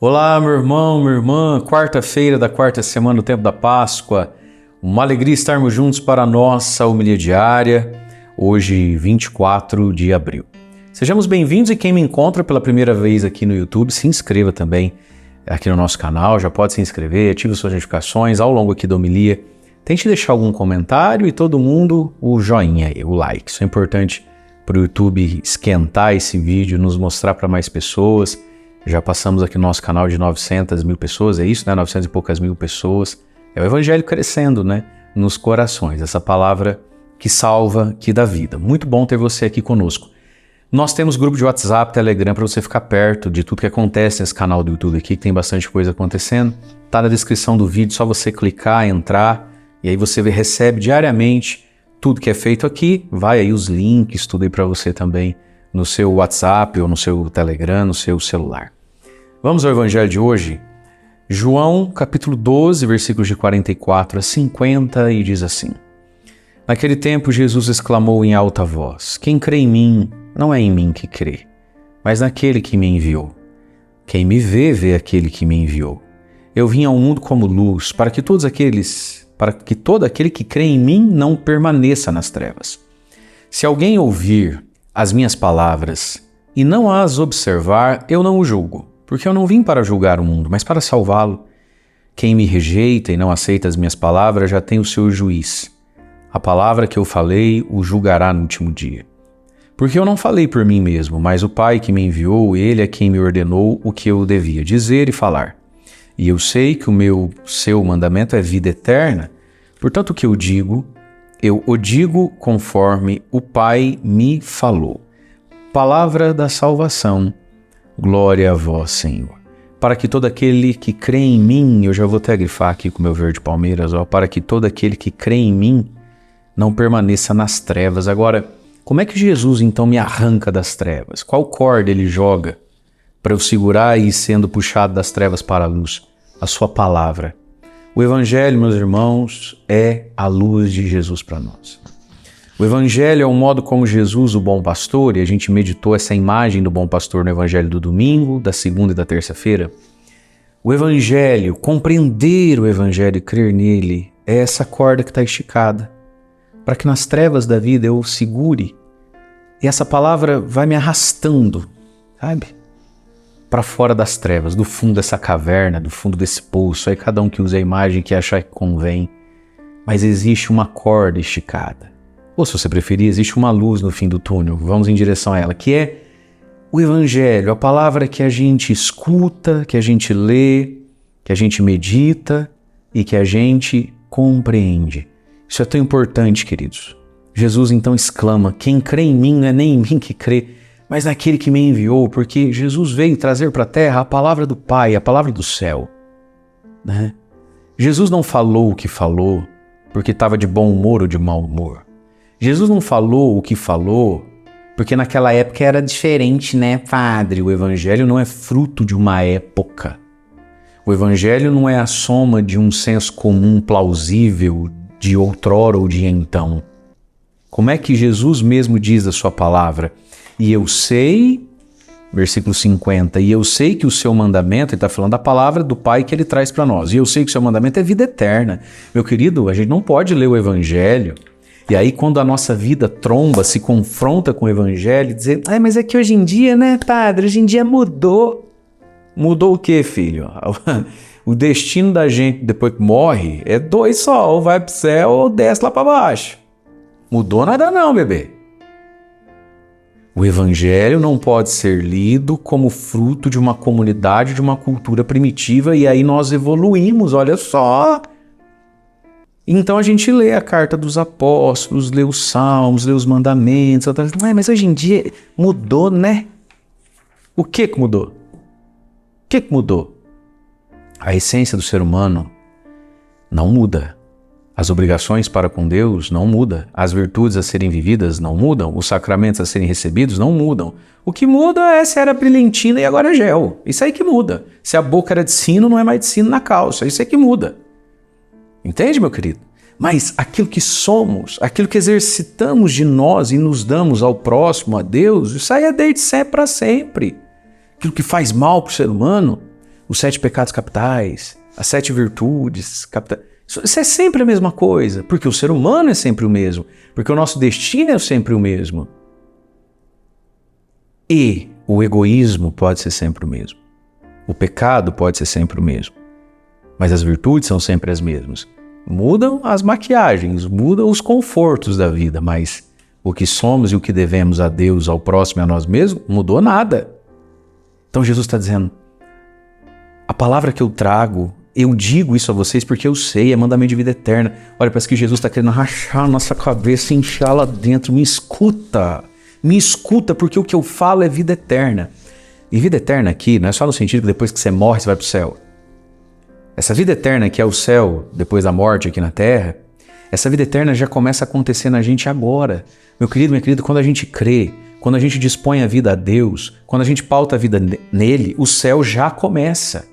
Olá, meu irmão, minha irmã, quarta-feira da quarta semana do tempo da Páscoa. Uma alegria estarmos juntos para a nossa homilia diária, hoje 24 de abril. Sejamos bem-vindos e quem me encontra pela primeira vez aqui no YouTube, se inscreva também aqui no nosso canal, já pode se inscrever, ative suas notificações ao longo aqui da homilia. Tente deixar algum comentário e todo mundo o joinha aí, o like. Isso é importante para o YouTube esquentar esse vídeo, nos mostrar para mais pessoas. Já passamos aqui no nosso canal de 900 mil pessoas, é isso, né? 900 e poucas mil pessoas. É o Evangelho crescendo, né? Nos corações, essa palavra que salva, que dá vida. Muito bom ter você aqui conosco. Nós temos grupo de WhatsApp, Telegram, para você ficar perto de tudo que acontece nesse canal do YouTube aqui, que tem bastante coisa acontecendo. Tá na descrição do vídeo, só você clicar, entrar, e aí você recebe diariamente tudo que é feito aqui. Vai aí os links, tudo aí para você também, no seu WhatsApp ou no seu Telegram, no seu celular. Vamos ao Evangelho de hoje? João, capítulo 12, versículos de 44 a 50, e diz assim: Naquele tempo Jesus exclamou em alta voz: Quem crê em mim, não é em mim que crê, mas naquele que me enviou. Quem me vê, vê aquele que me enviou. Eu vim ao mundo como luz, para que todo aquele que crê em mim não permaneça nas trevas. Se alguém ouvir as minhas palavras e não as observar, eu não o julgo, porque eu não vim para julgar o mundo, mas para salvá-lo. Quem me rejeita e não aceita as minhas palavras já tem o seu juiz. A palavra que eu falei o julgará no último dia. Porque eu não falei por mim mesmo, mas o Pai que me enviou, ele é quem me ordenou o que eu devia dizer e falar. E eu sei que seu mandamento é vida eterna, portanto o que eu o digo conforme o Pai me falou. Palavra da salvação, glória a vós, Senhor. Para que todo aquele que crê em mim, eu já vou até grifar aqui com o meu verde palmeiras, para que todo aquele que crê em mim não permaneça nas trevas. Agora, como é que Jesus então me arranca das trevas? Qual corda ele joga para eu segurar e ir sendo puxado das trevas para a luz? A sua palavra. O Evangelho, meus irmãos, é a luz de Jesus para nós. O Evangelho é o modo como Jesus, o bom pastor, e a gente meditou essa imagem do bom pastor no Evangelho do domingo, da segunda e da terça-feira. O Evangelho, compreender o Evangelho e crer nele, é essa corda que está esticada, para que nas trevas da vida eu segure, e essa palavra vai me arrastando, sabe? Para fora das trevas, do fundo dessa caverna, do fundo desse poço. Aí cada um que usa a imagem que achar que convém. Mas existe uma corda esticada. Ou se você preferir, existe uma luz no fim do túnel. Vamos em direção a ela, que é o Evangelho, a palavra que a gente escuta, que a gente lê, que a gente medita e que a gente compreende. Isso é tão importante, queridos. Jesus então exclama: quem crê em mim não é nem em mim que crê, mas naquele que me enviou, porque Jesus veio trazer para a terra a palavra do Pai, a palavra do céu. Né? Jesus não falou o que falou porque estava de bom humor ou de mau humor. Jesus não falou o que falou porque naquela época era diferente, né, padre? O Evangelho não é fruto de uma época. O Evangelho não é a soma de um senso comum plausível de outrora ou de então. Como é que Jesus mesmo diz a sua palavra? E eu sei, versículo 50, e eu sei que o seu mandamento, ele está falando da palavra do Pai que ele traz para nós, e eu sei que o seu mandamento é vida eterna. Meu querido, a gente não pode ler o Evangelho, e aí quando a nossa vida tromba, se confronta com o Evangelho, dizer, mas é que hoje em dia, né, padre, hoje em dia mudou. Mudou o quê, filho? O destino da gente depois que morre é dois só, ou vai pro céu ou desce lá para baixo. Mudou nada não, bebê. O Evangelho não pode ser lido como fruto de uma comunidade, de uma cultura primitiva, e aí nós evoluímos, olha só. Então a gente lê a carta dos apóstolos, lê os salmos, lê os mandamentos, mas hoje em dia mudou, né? O que mudou? O que mudou? A essência do ser humano não muda. As obrigações para com Deus não mudam. As virtudes a serem vividas não mudam. Os sacramentos a serem recebidos não mudam. O que muda é se era brilhantina e agora é gel. Isso aí que muda. Se a boca era de sino, não é mais de sino na calça. Isso aí que muda. Entende, meu querido? Mas aquilo que somos, aquilo que exercitamos de nós e nos damos ao próximo, a Deus, isso aí é desde sempre para sempre. Aquilo que faz mal para o ser humano, os 7 pecados capitais, as 7 virtudes capitais. Isso é sempre a mesma coisa, porque o ser humano é sempre o mesmo, porque o nosso destino é sempre o mesmo. E o egoísmo pode ser sempre o mesmo. O pecado pode ser sempre o mesmo. Mas as virtudes são sempre as mesmas. Mudam as maquiagens, mudam os confortos da vida, mas o que somos e o que devemos a Deus, ao próximo e a nós mesmos, mudou nada. Então Jesus está dizendo, a palavra que eu trago, eu digo isso a vocês porque eu sei, é mandamento de vida eterna. Olha, parece que Jesus está querendo rachar a nossa cabeça e enfiar lá dentro. Me escuta, porque o que eu falo é vida eterna. E vida eterna aqui não é só no sentido que depois que você morre você vai para o céu. Essa vida eterna que é o céu, depois da morte aqui na terra, essa vida eterna já começa a acontecer na gente agora. Meu querido, minha querida, quando a gente crê, quando a gente dispõe a vida a Deus, quando a gente pauta a vida nele, o céu já começa.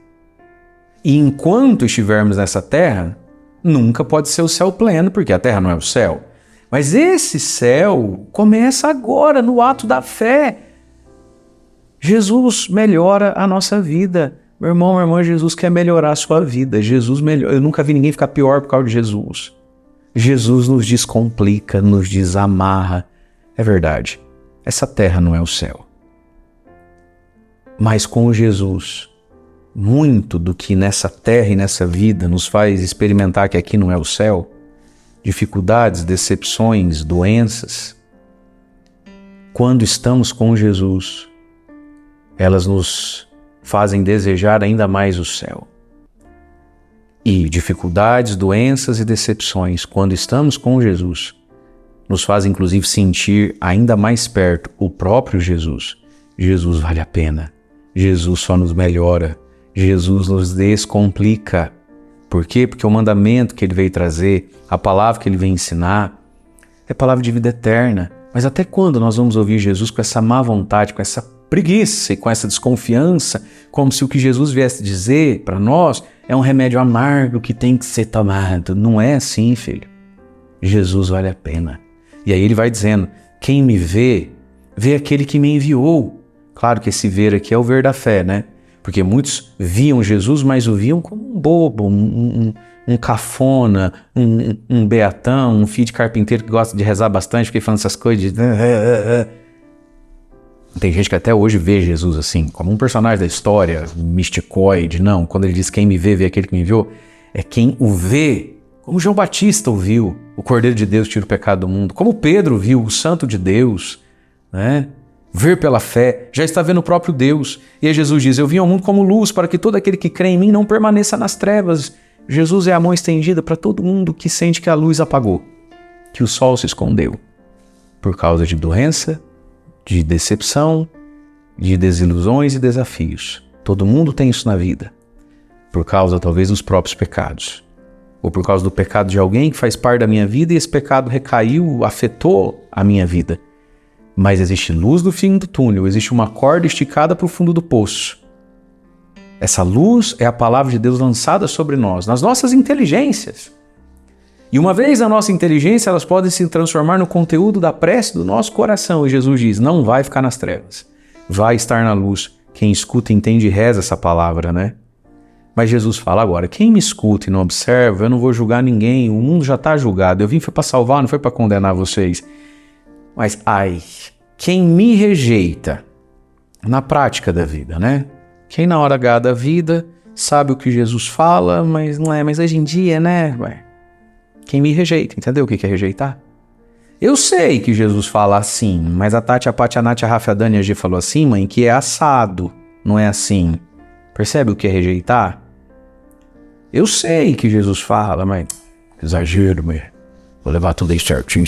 E enquanto estivermos nessa terra, nunca pode ser o céu pleno, porque a terra não é o céu. Mas esse céu começa agora, no ato da fé. Jesus melhora a nossa vida. Meu irmão, minha irmã, Jesus quer melhorar a sua vida. Jesus melhora. Eu nunca vi ninguém ficar pior por causa de Jesus. Jesus nos descomplica, nos desamarra. É verdade, essa terra não é o céu. Mas com Jesus, muito do que nessa terra e nessa vida nos faz experimentar que aqui não é o céu, dificuldades, decepções, doenças, quando estamos com Jesus, elas nos fazem desejar ainda mais o céu. E dificuldades, doenças e decepções, quando estamos com Jesus, nos fazem inclusive sentir ainda mais perto o próprio Jesus. Jesus vale a pena. Jesus só nos melhora. Jesus nos descomplica. Por quê? Porque o mandamento que ele veio trazer, a palavra que ele veio ensinar, é palavra de vida eterna. Mas até quando nós vamos ouvir Jesus com essa má vontade, com essa preguiça e com essa desconfiança, como se o que Jesus viesse dizer para nós é um remédio amargo que tem que ser tomado? Não é assim, filho. Jesus vale a pena. E aí ele vai dizendo, quem me vê, vê aquele que me enviou. Claro que esse ver aqui é o ver da fé, né? Porque muitos viam Jesus, mas o viam como um bobo, um cafona, um beatão, um filho de carpinteiro que gosta de rezar bastante, fica falando essas coisas de... Tem gente que até hoje vê Jesus assim, como um personagem da história, misticoide. Não, quando ele diz quem me vê, vê aquele que me enviou, é quem o vê, como João Batista o viu, o Cordeiro de Deus tira o pecado do mundo, como Pedro viu, o Santo de Deus, né? Ver pela fé, já está vendo o próprio Deus. E aí Jesus diz, eu vim ao mundo como luz, para que todo aquele que crê em mim não permaneça nas trevas. Jesus é a mão estendida para todo mundo que sente que a luz apagou, que o sol se escondeu, por causa de doença, de decepção, de desilusões e desafios. Todo mundo tem isso na vida, por causa talvez dos próprios pecados, ou por causa do pecado de alguém que faz parte da minha vida e esse pecado recaiu, afetou a minha vida. Mas existe luz no fim do túnel, existe uma corda esticada para o fundo do poço. Essa luz é a palavra de Deus lançada sobre nós, nas nossas inteligências. E uma vez a nossa inteligência, elas podem se transformar no conteúdo da prece do nosso coração. E Jesus diz, não vai ficar nas trevas, vai estar na luz. Quem escuta, entende e reza essa palavra, né? Mas Jesus fala agora, quem me escuta e não observa, eu não vou julgar ninguém, o mundo já está julgado. Eu vim foi para salvar, não foi para condenar vocês. Mas, quem me rejeita na prática da vida, né? Quem na hora H da vida sabe o que Jesus fala, mas não é, mas hoje em dia, né? Quem me rejeita, entendeu o que é rejeitar? Eu sei que Jesus fala assim, mas a Tati, a Pati, a Nath, a Rafa, a Dani e a G falou assim, mãe, que é assado, não é assim. Percebe o que é rejeitar? Eu sei que Jesus fala, mas exagero, mulher. Vou levar tudo aí certinho,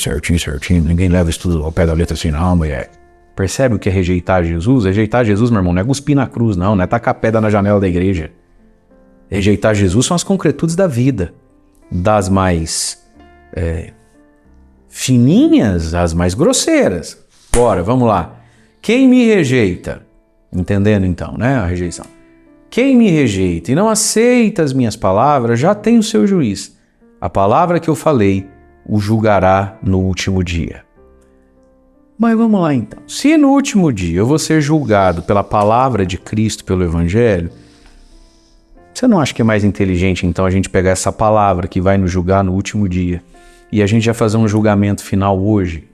ninguém leva isso tudo ao pé da letra assim, não, mulher. Percebe o que é rejeitar Jesus? Rejeitar Jesus, meu irmão, não é cuspir na cruz, não é tacar pedra na janela da igreja. Rejeitar Jesus são as concretudes da vida, das mais fininhas às mais grosseiras. Bora, vamos lá. Quem me rejeita? Entendendo então, né, a rejeição. Quem me rejeita e não aceita as minhas palavras, já tem o seu juiz. A palavra que eu falei o julgará no último dia. Mas vamos lá então. Se no último dia eu vou ser julgado pela palavra de Cristo, pelo Evangelho, Você não acha que é mais inteligente, então, a gente pegar essa palavra que vai nos julgar no último dia e a gente já fazer um julgamento final hoje,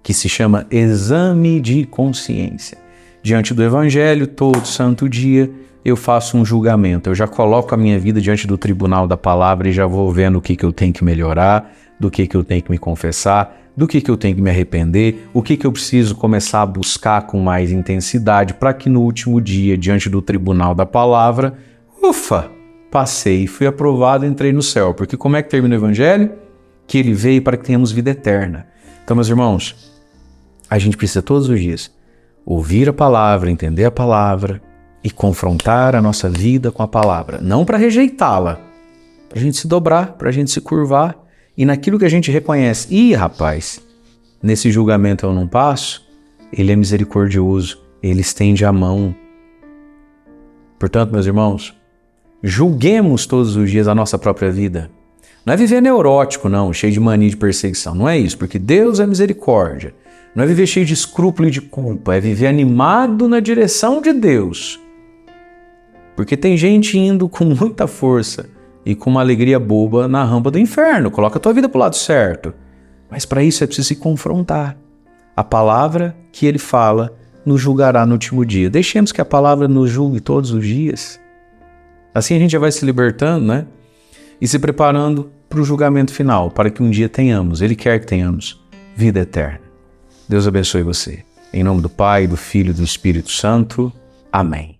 que se chama exame de consciência? Diante do Evangelho, todo santo dia, eu faço um julgamento. Eu já coloco a minha vida diante do tribunal da palavra e já vou vendo o que eu tenho que melhorar, do que eu tenho que me confessar, do que eu tenho que me arrepender, o que eu preciso começar a buscar com mais intensidade para que no último dia, diante do tribunal da palavra, ufa, passei, fui aprovado, entrei no céu. Porque como é que termina o Evangelho? Que ele veio para que tenhamos vida eterna. Então, meus irmãos, a gente precisa todos os dias ouvir a palavra, entender a palavra e confrontar a nossa vida com a palavra. Não para rejeitá-la, para a gente se dobrar, para a gente se curvar e naquilo que a gente reconhece. Rapaz, nesse julgamento eu não passo, ele é misericordioso, ele estende a mão. Portanto, meus irmãos, julguemos todos os dias a nossa própria vida. Não é viver neurótico, não, cheio de mania de perseguição. Não é isso, porque Deus é misericórdia. Não é viver cheio de escrúpulo e de culpa, é viver animado na direção de Deus. Porque tem gente indo com muita força e com uma alegria boba na rampa do inferno. Coloca a tua vida para o lado certo. Mas para isso é preciso se confrontar. A palavra que ele fala nos julgará no último dia. Deixemos que a palavra nos julgue todos os dias. Assim a gente já vai se libertando, né? E se preparando para o julgamento final, para que um dia tenhamos, ele quer que tenhamos, vida eterna. Deus abençoe você. Em nome do Pai, do Filho e do Espírito Santo. Amém.